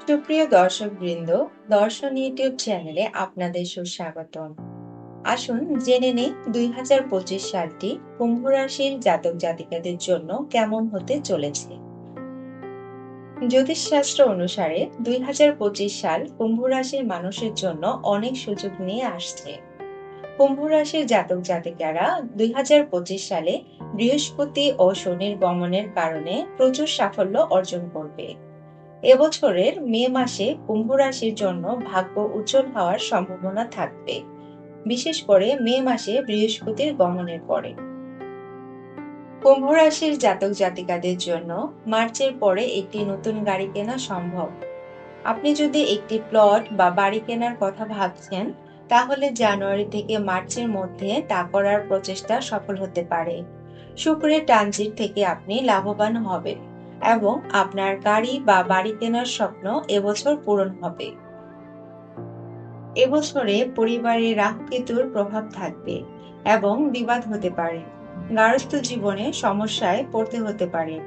সুপ্রিয় দর্শকবৃন্দ, দর্শন ইউটিউব চ্যানেলে আপনাদের সুস্বাগতম। আসুন জেনে নেই 2025 সালটি কুম্ভ রাশির জাতক জাতিকাদের জন্য কেমন হতে চলেছে। জ্যোতিষশাস্ত্র অনুসারে 2025 সাল কুম্ভ রাশির মানুষের জন্য অনেক সুযোগ নিয়ে আসছে। কুম্ভ রাশির জাতক জাতিকারা 2025 সালে বৃহস্পতি ও শনির গমনের কারণে প্রচুর সাফল্য অর্জন করবে। এবছরের মে মাসে কুম্ভ রাশির জন্য ভাগ্য উজ্জ্বল হওয়ার সম্ভাবনা থাকবে, বিশেষ করে মে মাসে বৃহস্পতির গমনের পরে। কুম্ভ রাশির জাতক জাতিকাদের জন্য মার্চের পরে একটি নতুন গাড়ি কেনা সম্ভব। আপনি যদি একটি প্লট বা বাড়ি কেনার কথা ভাবছেন, তাহলে জানুয়ারি থেকে মার্চের মধ্যে তা করার প্রচেষ্টা সফল হতে পারে। শুক্রের ট্রানজিট থেকে আপনি লাভবান হবেন এবং আপনার গাড়ি বা বাড়ি কেনার স্বপ্ন এবছর পূরণ হবে। এবছরে পরিবারে রাহু কেতুর প্রভাব থাকবে এবং বিবাদ হতে পারে। গার্হস্থ্য জীবনে সমস্যায় পড়তে হতে পারে।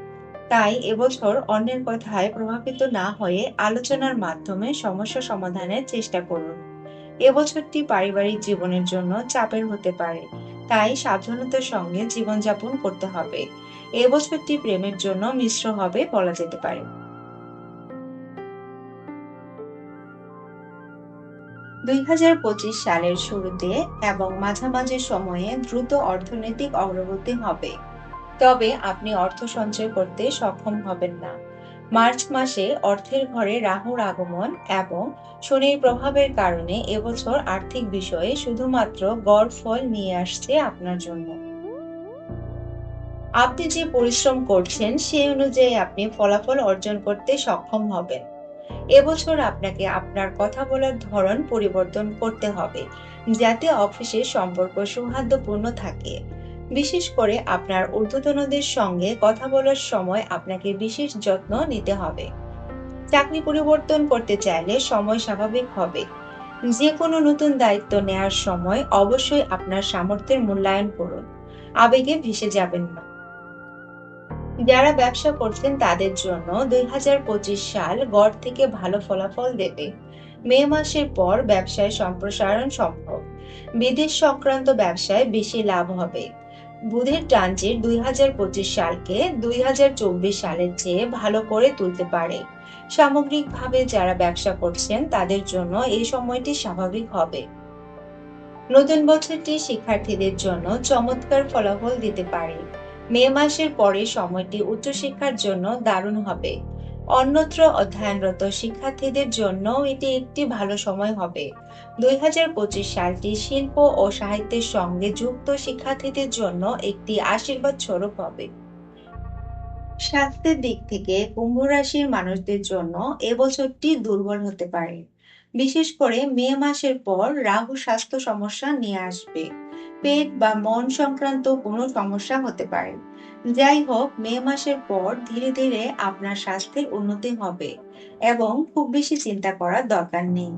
তাই এবছর অন্যের কথায় প্রভাবিত না হয়ে আলোচনার মাধ্যমে সমস্যা সমাধানের চেষ্টা করুন। এবছরটি পারিবারিক জীবনের জন্য চাপের হতে পারে, তাই সাবধানতার সঙ্গে জীবনযাপন করতে হবে। এবছরটি প্রেমের জন্য মিশ্র হবে বলা যেতে পারে। 2025 সালের শুরুতে এবং মাঝামাঝি সময়ে দ্রুত অর্থনৈতিক অগ্রগতি হবে, তবে আপনি অর্থ সঞ্চয় করতে সক্ষম হবেন না। মার্চ মাসে অর্থের ঘরে রাহুর আগমন এবং শনির প্রভাবের কারণে এবছর আর্থিক বিষয়ে শুধুমাত্র গড় ফল নিয়ে আসছে আপনার জন্য। আপনি যে পরিশ্রম করছেন সেই অনুযায়ী আপনি ফলাফল অর্জন করতে সক্ষম হবেন। এবছর আপনাকে আপনার কথা বলার ধরন পরিবর্তন করতে হবে, যাতে অফিসের সম্পর্ক সৌহার্দ্যপূর্ণ থাকে। বিশেষ করে আপনার ঊর্ধ্বতনদের সঙ্গে কথা বলার সময় আপনাকে বিশেষ যত্ন নিতে হবে। চাকরি পরিবর্তন করতে চাইলে সময় স্বাভাবিক হবে। যে কোনো নতুন দায়িত্ব নেয়ার সময় অবশ্যই আপনার সামর্থ্যের মূল্যায়ন করুন। আবেগে ভেসে যাবেন না। যারা ব্যবসা করছেন তাদের জন্য 2025 সাল গড় থেকে ভালো ফলাফল দেবে। মে মাসের পর ব্যবসায় সম্প্রসারণ সম্ভব। বিদেশ সংক্রান্ত ব্যবসায় বেশি লাভ হবে। বুধের ট্রানজিট 2025 সালকে 2024 সালের চেয়ে ভালো করে তুলতে পারে। সামগ্রিকভাবে যারা ব্যবসা করছেন তাদের জন্য এই সময়টি স্বাভাবিক হবে। নতুন বছরটি শিক্ষার্থীদের জন্য চমৎকার ফলাফল দিতে পারে। মে মাসের পরে সময়টি উচ্চশিক্ষার জন্য দারুণ হবে। অন্যত্র অধ্যয়নরত শিক্ষার্থীদের জন্য এটি একটি ভালো সময় হবে। 2025 সালটি শিল্প ও সাহিত্যের সঙ্গে যুক্ত শিক্ষার্থীদের জন্য একটি আশীর্বাদ স্বরূপ হবে। স্বাস্থ্যের দিক থেকে কুম্ভ রাশির মানুষদের জন্য এবছরটি দুর্বল হতে পারে। বিশেষ করে মে মাসের পর রাহু স্বাস্থ্য সমস্যা নিয়ে আসবে। পেট বা মন সংক্রান্ত কোনো সমস্যা হতে পারে। যাই হোক, মে মাসের পর ধীরে ধীরে আপনার স্বাস্থ্যের উন্নতি হবে এবং খুব বেশি চিন্তা করার দরকার নেই।